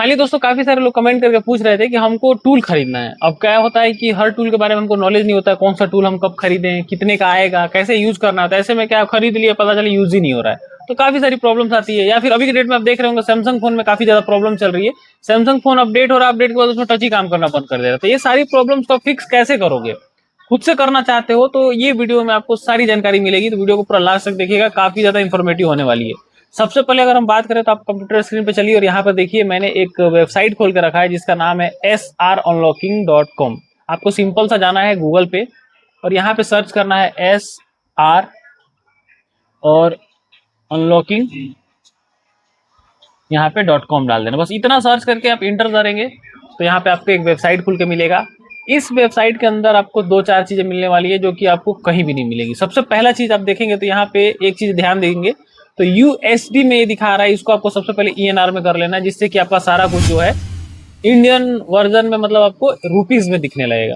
Finally दोस्तों काफी सारे लोग कमेंट करके पूछ रहे थे कि हमको टूल खरीदना है। अब क्या होता है कि हर टूल के बारे में हमको नॉलेज नहीं होता है, कौन सा टूल हम कब खरीदें, कितने का आएगा, कैसे यूज करना होता है। ऐसे में क्या खरीद लिया, पता चला यूज ही नहीं हो रहा है, तो काफी सारी प्रॉब्लम्स आती है। या फिर अभी के डेट में आप देख रहे होंगे सैमसंग फोन में काफी ज्यादा प्रॉब्लम चल रही है। सैमसंग फोन अपडेट हो रहा है, अपडेट के बाद उसमें टच ही काम करना बंद कर दे रहा है। तो ये सारी प्रॉब्लम्स को फिक्स कैसे करोगे, खुद से करना चाहते हो तो ये वीडियो में आपको सारी जानकारी मिलेगी। तो वीडियो को पूरा लास्ट तक देखिएगा, काफी ज्यादा इंफॉर्मेटिव होने वाली है। सबसे पहले अगर हम बात करें तो आप कंप्यूटर स्क्रीन पे चलिए और यहाँ पर देखिए मैंने एक वेबसाइट खोल के रखा है जिसका नाम है srunlocking.com। आपको सिंपल सा जाना है गूगल पे और यहाँ पे सर्च करना है SR और अनलॉकिंग, यहाँ पे .com डाल देना। बस इतना सर्च करके आप इंटर करेंगे तो यहाँ पे आपको एक वेबसाइट खुल के मिलेगा। इस वेबसाइट के अंदर आपको दो चार चीजें मिलने वाली है जो कि आपको कहीं भी नहीं मिलेगी। सबसे पहला चीज आप देखेंगे तो यहाँ पे एक चीज ध्यान देंगे तो USD में ये दिखा रहा है, इसको आपको सबसे पहले ENR में कर लेना है, जिससे कि आपका सारा कुछ जो है इंडियन वर्जन में मतलब आपको रुपीज में दिखने लगेगा।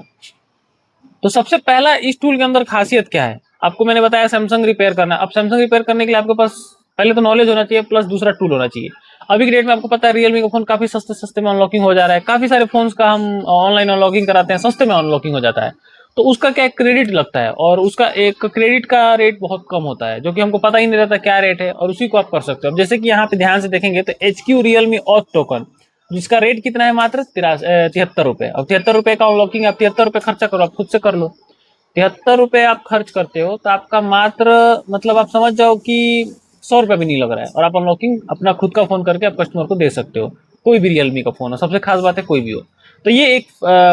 तो सबसे पहला इस टूल के अंदर खासियत क्या है, आपको मैंने बताया सैमसंग रिपेयर करना। अब सैमसंग रिपेयर करने के लिए आपके पास पहले तो नॉलेज होना चाहिए, प्लस दूसरा टूल होना चाहिए। अभी की डेट में आपको पता है रियलमी का फोन काफी सस्ते सस्ते में अनलॉकिंग हो जा रहा है। काफी सारे फोन्स का हम ऑनलाइन अनलॉकिंग कराते हैं, सस्ते में अनलॉकिंग हो जाता है। तो उसका क्या क्रेडिट लगता है और उसका एक क्रेडिट का रेट बहुत कम होता है, जो कि हमको पता ही नहीं रहता क्या रेट है, और उसी को आप कर सकते हो। अब जैसे कि यहाँ पे ध्यान से देखेंगे तो HQ रियलमी ऑथ टोकन, जिसका रेट कितना है, मात्र 73 रुपए। अब 73 रुपए का अनलॉकिंग, आप 73 रुपए खर्चा करो, आप खुद से कर लो। 73 रुपए आप खर्च करते हो तो आपका मात्र मतलब आप समझ जाओ कि 100 रुपए भी नहीं लग रहा है, और आप अनलॉकिंग अपना खुद का फोन करके आप कस्टमर को दे सकते हो। कोई भी रियलमी का फोन हो, सबसे खास बात है कोई भी हो। तो ये एक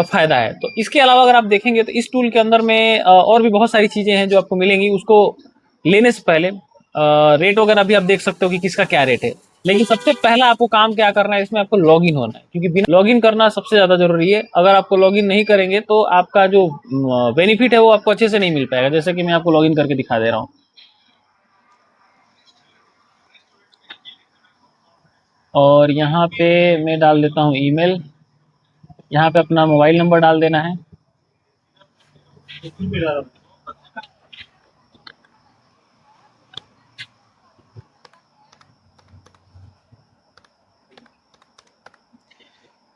फायदा है। तो इसके अलावा अगर आप देखेंगे तो इस टूल के अंदर में और भी बहुत सारी चीजें हैं जो आपको मिलेंगी। उसको लेने से पहले रेट वगैरह भी आप देख सकते हो कि किसका क्या रेट है। लेकिन सबसे पहला आपको काम क्या करना है, इसमें आपको लॉगिन होना है, क्योंकि बिना लॉगिन करना सबसे ज्यादा जरूरी है। अगर आपको लॉगिन नहीं करेंगे तो आपका जो बेनिफिट है वो आपको अच्छे से नहीं मिल पाएगा। जैसे कि मैं आपको लॉगिन करके दिखा दे रहा हूँ, और यहाँ पे मैं डाल देता हूँ ईमेल। यहाँ पे अपना मोबाइल नंबर डाल देना है।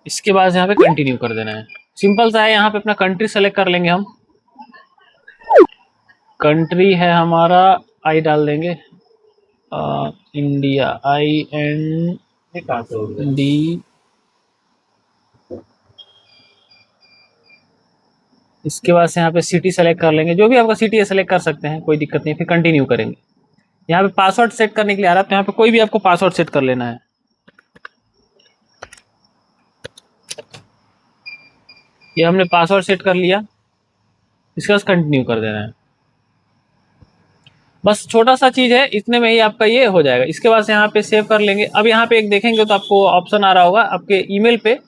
इसके बाद यहाँ पे कंटिन्यू कर देना है। सिंपल सा है। यहाँ पे अपना कंट्री सेलेक्ट कर लेंगे हम। कंट्री है हमारा, आई डाल देंगे, इंडिया, IND। इसके बाद से यहाँ पे सिटी सेलेक्ट कर लेंगे, जो भी आपका सिटी है सेलेक्ट कर सकते हैं, कोई दिक्कत नहीं। फिर कंटिन्यू करेंगे। यहाँ पे पासवर्ड सेट करने के लिए आ रहा है, तो यहाँ पे कोई भी आपको पासवर्ड सेट कर लेना है। ये हमने पासवर्ड सेट कर लिया, इसके बाद कंटिन्यू कर देना है। बस छोटा सा चीज है, इतने में ही आपका ये हो जाएगा। इसके बाद से यहाँ पे सेव कर लेंगे। अब यहाँ पे एक देखेंगे तो आपको ऑप्शन आ रहा होगा, आपके ईमेल पे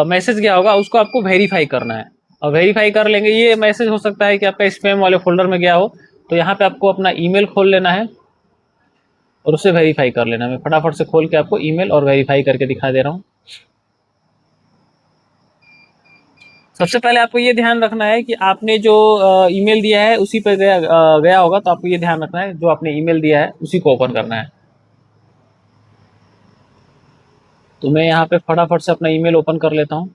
मैसेज गया होगा, उसको आपको वेरीफाई करना है। और वेरीफाई कर लेंगे। ये मैसेज हो सकता है कि आपका स्पैम वाले फोल्डर में गया हो, तो यहाँ पे आपको अपना ईमेल खोल लेना है और उसे वेरीफाई कर लेना है। मैं फटाफट से खोल के आपको ईमेल और वेरीफाई करके दिखा दे रहा हूँ। सबसे पहले आपको ये ध्यान रखना है कि आपने जो ईमेल दिया है उसी पे गया होगा, तो आपको ये ध्यान रखना है जो आपने ईमेल दिया है उसी को ओपन करना है। तो मैं यहाँ पे फटाफट से अपना ईमेल ओपन कर लेता हूँ।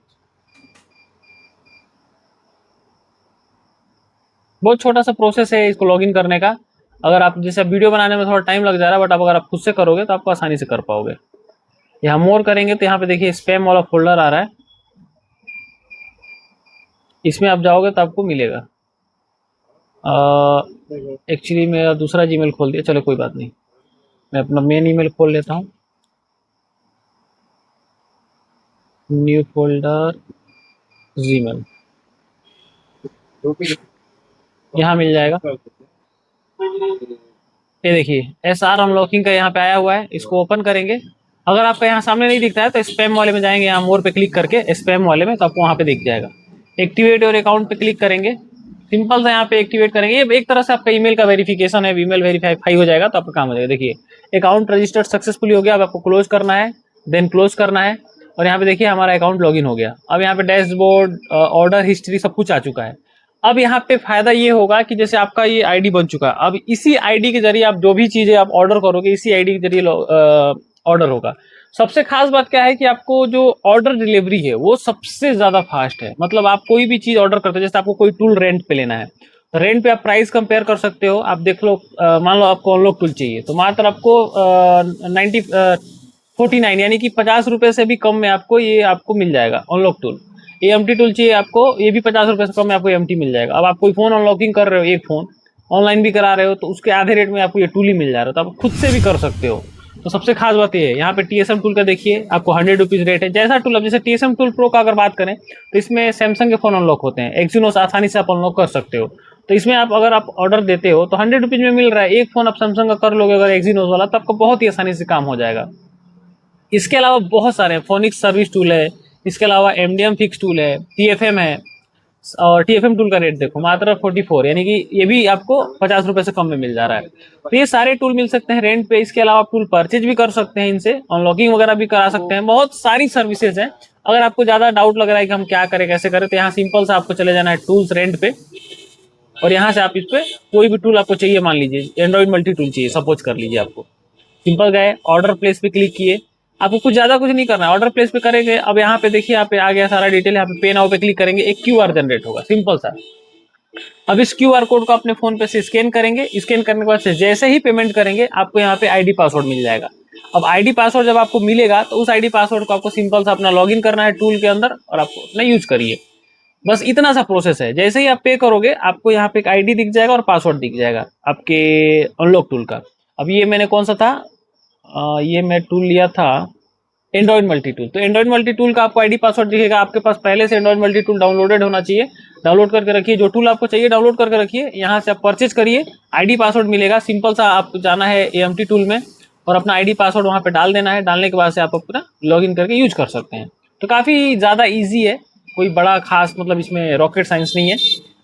बहुत छोटा सा प्रोसेस है इसको लॉगिन करने का। अगर आप जैसे वीडियो बनाने में थोड़ा टाइम लग जा रहा है, बट अब अगर आप खुद से करोगे तो आपको आसानी से कर पाओगे। यहाँ मोर करेंगे तो यहाँ पे देखिए स्पैम वाला फोल्डर आ रहा है, इसमें आप जाओगे तो आपको मिलेगा। एक्चुअली मेरा दूसरा जीमेल खोल दिया, चलो कोई बात नहीं, मैं अपना मेन ईमेल खोल लेता हूँ। न्यू फोल्डर, जीमेल, यहाँ मिल जाएगा। ये देखिए SR अनलॉकिंग का यहाँ पे आया हुआ है, इसको ओपन करेंगे। अगर आपका यहाँ सामने नहीं दिखता है तो स्पैम वाले में जाएंगे, यहाँ मोर पे क्लिक करके स्पैम वाले में, तो आपको वहाँ पे दिख जाएगा। एक्टिवेट योर अकाउंट पे क्लिक करेंगे, सिंपल सा यहाँ पे एक्टिवेट करेंगे। ये एक तरह से आपका ईमेल का वेरिफिकेशन है, ईमेल वेरीफाई हो जाएगा तो आपका काम हो जाएगा। देखिए अकाउंट रजिस्टर्ड सक्सेसफुली हो गया। अब आपको क्लोज करना है, देन क्लोज करना है, और यहाँ पे देखिए हमारा अकाउंट लॉगिन हो गया। अब यहाँ पे डैशबोर्ड, ऑर्डर हिस्ट्री सब कुछ आ चुका है। अब यहाँ पे फायदा ये होगा कि जैसे आपका ये आईडी बन चुका है, अब इसी आईडी के जरिए आप जो भी चीजें आप ऑर्डर करोगे इसी आईडी के जरिए ऑर्डर होगा। सबसे खास बात क्या है कि आपको जो ऑर्डर डिलीवरी है वो सबसे ज्यादा फास्ट है। मतलब आप कोई भी चीज ऑर्डर करते हो, जैसे आपको कोई टूल रेंट पे लेना है, तो रेंट पे आप प्राइस कंपेयर कर सकते हो। आप देख लो, मान लो आपको अनलॉक टूल चाहिए तो मात्र आपको 49 यानी कि 50 रुपए से भी कम में आपको ये आपको मिल जाएगा अनलॉक टूल। एएमटी टूल चाहिए आपको, ये भी 50 रुपए से कम में आपको एएमटी मिल जाएगा। अब आप कोई फोन अनलॉकिंग कर रहे हो, एक फोन ऑनलाइन भी करा रहे हो, तो उसके आधे रेट में आपको ये टूल ही मिल जा रहा है, तो आप खुद से भी कर सकते हो। तो सबसे खास बात ये है, यहाँ पे टीएसएम टूल का देखिए आपको 100 रुपीज रेट है। जैसा टूल, अब जैसे टीएसएम टूल प्रो का अगर बात करें तो इसमें सैमसंग के फोन अनलॉक होते हैं, एक्सिनोस आसानी से आप अनलॉक कर सकते हो। तो इसमें आप अगर आप ऑर्डर देते हो तो 100 रुपीज में मिल रहा है, एक फोन आप सैमसंग का कर लोगे अगर एक्सिनोस वाला, तो आपको बहुत ही आसानी से काम हो जाएगा। इसके अलावा बहुत सारे फोनिक्स सर्विस टूल है, इसके अलावा एमडीएम फिक्स टूल है, टीएफएम है। और टीएफएम टूल का रेट देखो मात्र 44, यानी कि ये भी आपको 50 रुपए से कम में मिल जा रहा है। तो ये सारे टूल मिल सकते हैं रेंट पे। इसके अलावा आप टूल परचेज भी कर सकते हैं, इनसे अनलॉकिंग वगैरह भी करा सकते हैं। बहुत सारी सर्विसेज हैं। अगर आपको ज्यादा डाउट लग रहा है कि हम क्या करें कैसे करें, तो यहाँ सिंपल सा आपको चले जाना है टूल्स रेंट पे, और यहाँ से आप इस पे कोई भी टूल आपको चाहिए, मान लीजिए एंड्रॉइड मल्टी टूल चाहिए सपोज कर लीजिए आपको, सिंपल गए ऑर्डर प्लेस पे क्लिक किए। आपको कुछ ज्यादा कुछ नहीं करना है, ऑर्डर प्लेस पे करेंगे। अब यहाँ पे देखिए, यहाँ पे आ गया सारा डिटेल। यहाँ पे पे नाउ पे क्लिक करेंगे, एक क्यूआर जनरेट होगा सिंपल सा। अब इस क्यूआर कोड को अपने फोन पे से स्कैन करेंगे, स्कैन करने के बाद से जैसे ही पेमेंट करेंगे आपको यहाँ पे आईडी पासवर्ड मिल जाएगा। अब आईडी पासवर्ड जब आपको मिलेगा तो उस आईडी पासवर्ड को आपको सिंपल सा अपना लॉगिन करना है टूल के अंदर, और आपको अपना यूज करिए। बस इतना सा प्रोसेस है। जैसे ही आप पे करोगे आपको यहाँ पे एक आईडी दिख जाएगा और पासवर्ड दिख जाएगा आपके अनलॉक टूल का। अब ये मैंने कौन सा था, ये मैं टूल लिया था एंड्रॉइड मल्टी टूल। तो एंड्रॉइड मल्टी टूल का आपको आईडी पासवर्ड दिखेगा। आपके पास पहले से एंड्रॉइड मल्टी टूल डाउनलोडेड होना चाहिए, डाउनलोड करके रखिए। जो टूल आपको चाहिए डाउनलोड करके रखिए, यहाँ से आप परचेज करिए, आईडी पासवर्ड मिलेगा। सिंपल सा आप जाना है एएमटी टूल में और अपना आईडी पासवर्ड वहाँ पे डाल देना है। डालने के बाद से आप अपना लॉगिन करके यूज कर सकते हैं। तो काफ़ी ज़्यादा ईजी है, कोई बड़ा खास मतलब इसमें रॉकेट साइंस नहीं है।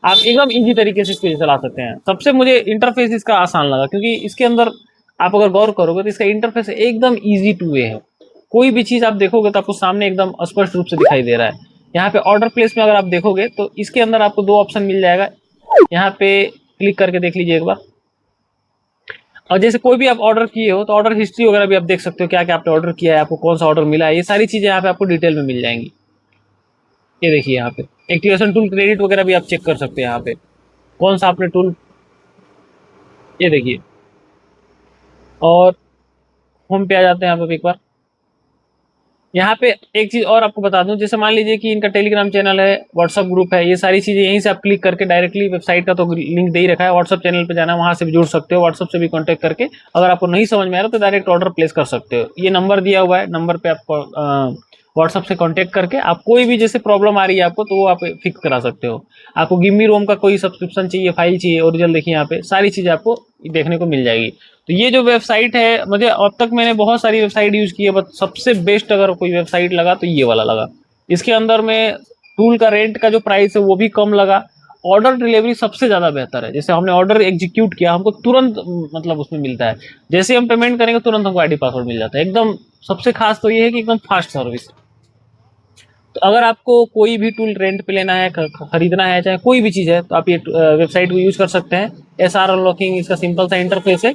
आप एकदम इजी तरीके से इसको चला सकते हैं। सबसे मुझे इंटरफेस इसका आसान लगा, क्योंकि इसके अंदर आप अगर गौर करोगे तो इसका इंटरफेस एकदम इजी टू वे है। कोई भी चीज आप देखोगे तो आपको सामने एकदम स्पष्ट रूप से दिखाई दे रहा है। यहाँ पे ऑर्डर प्लेस में अगर आप देखोगे तो इसके अंदर आपको दो ऑप्शन मिल जाएगा। यहाँ पे क्लिक करके देख लीजिए एक बार। और जैसे कोई भी आप ऑर्डर किए हो तो ऑर्डर हिस्ट्री वगैरह भी आप देख सकते हो, क्या क्या आपने ऑर्डर किया है, आपको कौन सा ऑर्डर मिला है, ये सारी चीजें यहाँ पे आपको डिटेल में मिल जाएंगी। ये देखिए यहाँ पे एक्टिवेशन टूल क्रेडिट वगैरह भी आप चेक कर सकते हैं यहाँ पे, कौन सा आपने टूल, ये देखिए। और होम पे आ जाते हैं यहाँ पे एक बार। यहाँ पे एक चीज और आपको बता दूं, जैसे मान लीजिए कि इनका टेलीग्राम चैनल है, व्हाट्सअप ग्रुप है, ये सारी चीजें यहीं से आप क्लिक करके डायरेक्टली वेबसाइट का तो लिंक दे ही रखा है, व्हाट्सअप चैनल पे जाना है, वहां से भी जुड़ सकते हो, व्हाट्सअप से भी कांटेक्ट करके अगर आपको नहीं समझ में आ रहा तो डायरेक्ट ऑर्डर प्लेस कर सकते हो। ये नंबर दिया हुआ है, नंबर पे आपको व्हाट्सअप से कांटेक्ट करके आप कोई भी जैसे प्रॉब्लम आ रही है आपको तो वो आप फिक्स करा सकते हो। आपको गिम्मी रोम का कोई सब्सक्रिप्शन चाहिए, फाइल चाहिए ओरिजिनल, देखिए यहाँ पे सारी चीजें आपको देखने को मिल जाएगी। तो ये जो वेबसाइट है, मुझे अब तक मैंने बहुत सारी वेबसाइट यूज की है, बट सबसे बेस्ट अगर कोई वेबसाइट लगा तो ये वाला लगा। इसके अंदर में टूल का रेंट का जो प्राइस है वो भी कम लगा, ऑर्डर डिलीवरी सबसे ज्यादा बेहतर है। जैसे हमने ऑर्डर एग्जीक्यूट किया हमको तुरंत मतलब उसमें मिलता है, जैसे हम पेमेंट करेंगे तुरंत हमको आईडी पासवर्ड मिल जाता है एकदम। सबसे खास तो ये है कि एकदम फास्ट सर्विस। तो अगर आपको कोई भी टूल रेंट पे लेना है, खरीदना है, चाहे कोई भी चीज़ है, तो आप ये वेबसाइट को यूज कर सकते हैं। SR अनलॉकिंग इसका सिंपल सा इंटरफेस है।